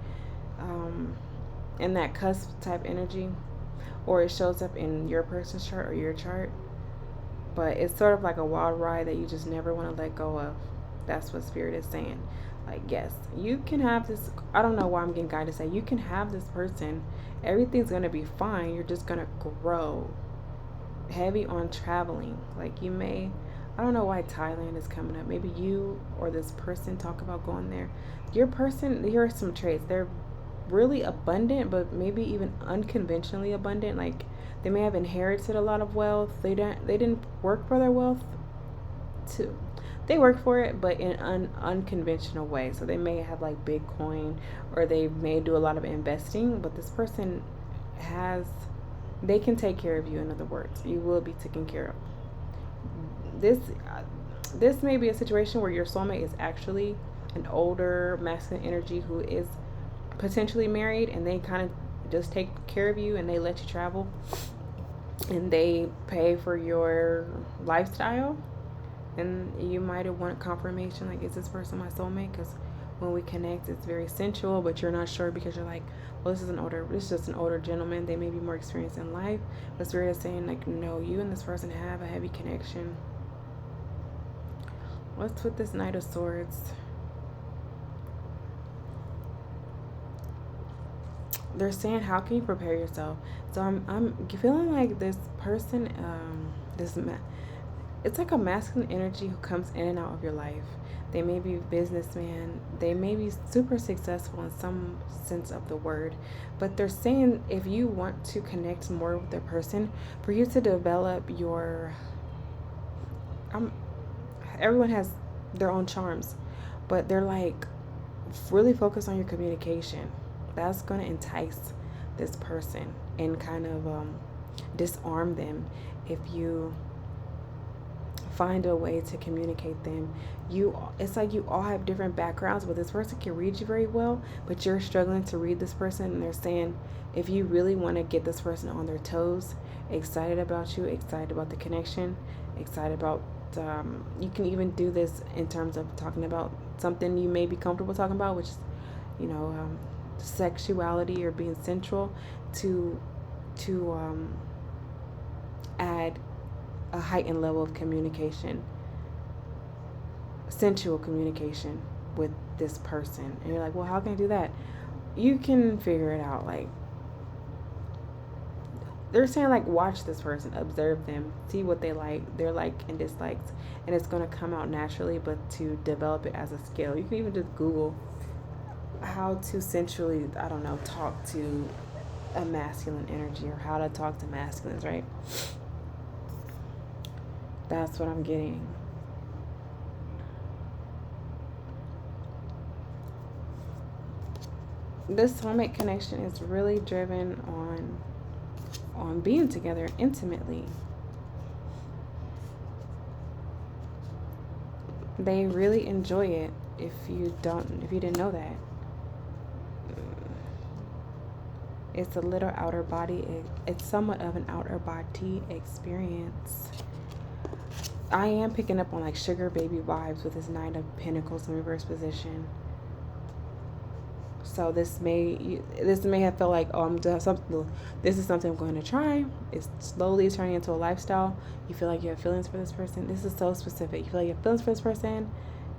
in that cusp type energy, or it shows up in your person's chart or your chart. But it's sort of like a wild ride that you just never want to let go of. That's what Spirit is saying. Like, yes, you can have this. I don't know why I'm getting guided to say you can have this person. Everything's going to be fine. You're just going to grow. Heavy on traveling. Like, you may, I don't know why Thailand is coming up. Maybe you or this person talk about going there. Your person, here are some traits. They're really abundant, but maybe even unconventionally abundant. Like, they may have inherited a lot of wealth. They didn't work for their wealth. They work for it, but in an unconventional way. So they may have like Bitcoin, or they may do a lot of investing, but this person they can take care of you. In other words, you will be taken care of. This may be a situation where your soulmate is actually an older masculine energy who is potentially married, and they kind of just take care of you, and they let you travel, and they pay for your lifestyle. And you might have wanted confirmation, like, is this person my soulmate? Because when we connect, it's very sensual, but you're not sure because you're like, well, this is just an older gentleman. They may be more experienced in life. But Spirit is saying, like, no, you and this person have a heavy connection. What's with this Knight of Swords? They're saying, how can you prepare yourself? So I'm feeling like this person, it's like a masculine energy who comes in and out of your life. They may be a businessman. They may be super successful in some sense of the word. But they're saying, if you want to connect more with their person, for you to develop your... everyone has their own charms. But they're like, really focus on your communication. That's going to entice this person and kind of disarm them. If you find a way to communicate them, it's like you all have different backgrounds, but this person can read you very well, but you're struggling to read this person. And they're saying, if you really want to get this person on their toes, excited about you, excited about the connection, excited about you can even do this in terms of talking about something you may be comfortable talking about, which is, sexuality or being sensual, to add a heightened level of communication, sensual communication with this person. And you're like, well, how can I do that? You can figure it out. Like, they're saying, like, watch this person, observe them, see what they like, their like and dislikes, and it's going to come out naturally. But to develop it as a skill, you can even just Google how to sensually, talk to a masculine energy, or how to talk to masculines, right? That's what I'm getting. This soulmate connection is really driven on being together intimately. They really enjoy it. If you didn't know that, it's a little outer body. It's somewhat of an outer body experience. I am picking up on like sugar baby vibes with this Nine of Pentacles in reverse position. So this may have felt like, oh, I'm doing something. This is something I'm going to try. It's slowly turning into a lifestyle. You feel like you have feelings for this person. This is so specific. You feel like you have feelings for this person,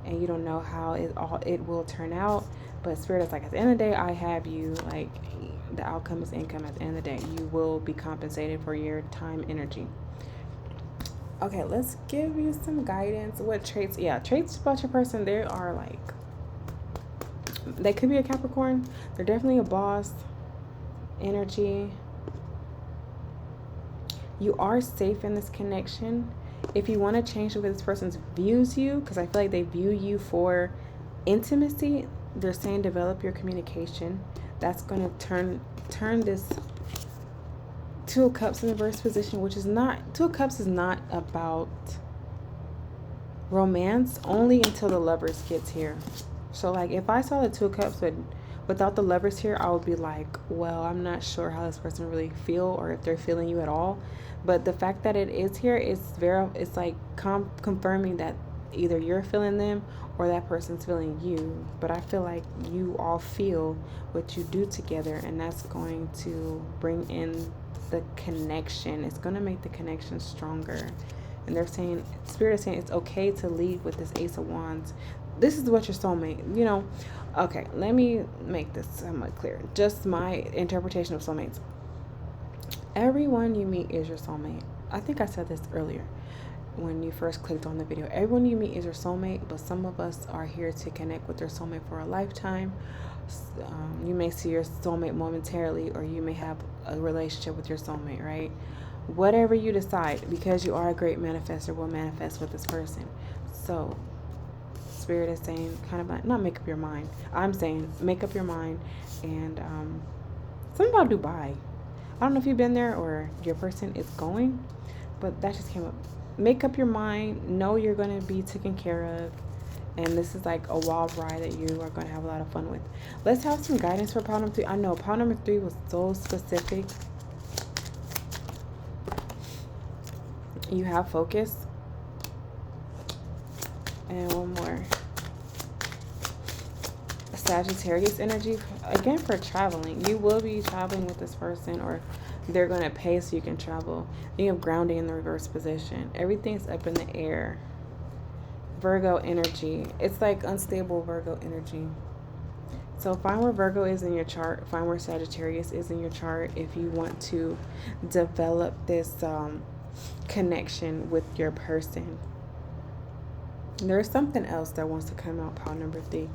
and you don't know how it will turn out. But Spirit is like, at the end of the day, I have you. Like, the outcome is income. At the end of the day, you will be compensated for your time, energy. Okay, let's give you some guidance. What traits? Yeah, traits about your person. They are like, they could be a Capricorn. They're definitely a boss energy. You are safe in this connection. If you want to change the way this person views you, because I feel like they view you for intimacy, they're saying develop your communication. That's going to turn this Two of Cups in reverse position, which is not, Two of Cups is not about romance only until the Lovers gets here. So like if I saw the Two of Cups but without the Lovers here, I would be like, well, I'm not sure how this person really feel or if they're feeling you at all. But the fact that it is here is it's like confirming that either you're feeling them or that person's feeling you. But I feel like you all feel what you do together, and that's going to bring in the connection. It's going to make the connection stronger. And they're saying, Spirit is saying it's okay to lead with this Ace of Wands. This is what your soulmate, you know. Okay, let me make this somewhat clear. Just my interpretation of soulmates. Everyone you meet is your soulmate. I think I said this earlier when you first clicked on the video. Everyone you meet is your soulmate, but some of us are here to connect with their soulmate for a lifetime. You may see your soulmate momentarily, or you may have a relationship with your soulmate, right? Whatever you decide, because you are a great manifestor, will manifest with this person. So Spirit is saying, kind of like, not make up your mind. I'm saying make up your mind. And something about Dubai. I don't know if you've been there or your person is going, but that just came up. Make up your mind. Know you're going to be taken care of. And this is like a wild ride that you are going to have a lot of fun with. Let's have some guidance for pile number 3. I know pile number 3 was so specific. You have focus. And one more. Sagittarius energy. Again, for traveling. You will be traveling with this person, or they're going to pay so you can travel. You have grounding in the reverse position. Everything's up in the air. Virgo energy. It's like unstable Virgo energy. So find where Virgo is in your chart. Find where Sagittarius is in your chart if you want to develop this connection with your person. There's something else that wants to come out, pile number 3.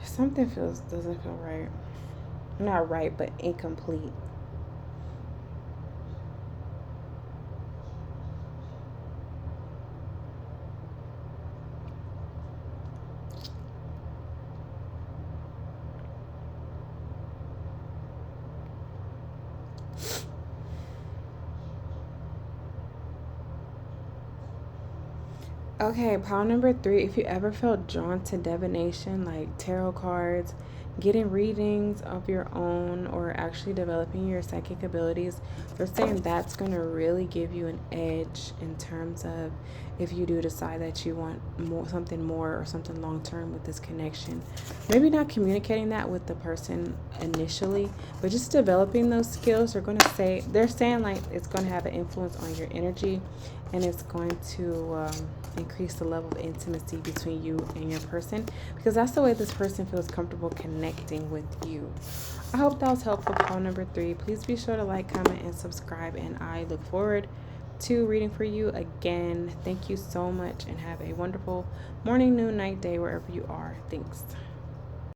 Something doesn't feel right. Not right, but incomplete. Okay, pile number 3. If you ever felt drawn to divination, like tarot cards, getting readings of your own, or actually developing your psychic abilities, they're saying that's going to really give you an edge in terms of if you do decide that you want something more or something long term with this connection. Maybe not communicating that with the person initially, but just developing those skills. They're saying like it's going to have an influence on your energy, and it's going to increase the level of intimacy between you and your person, because that's the way this person feels comfortable connecting with you. I hope that was helpful, pile number 3. Please be sure to like, comment, and subscribe, and I look forward to reading for you again. Thank you so much, and have a wonderful morning, noon, night, day, wherever you are. Thanks.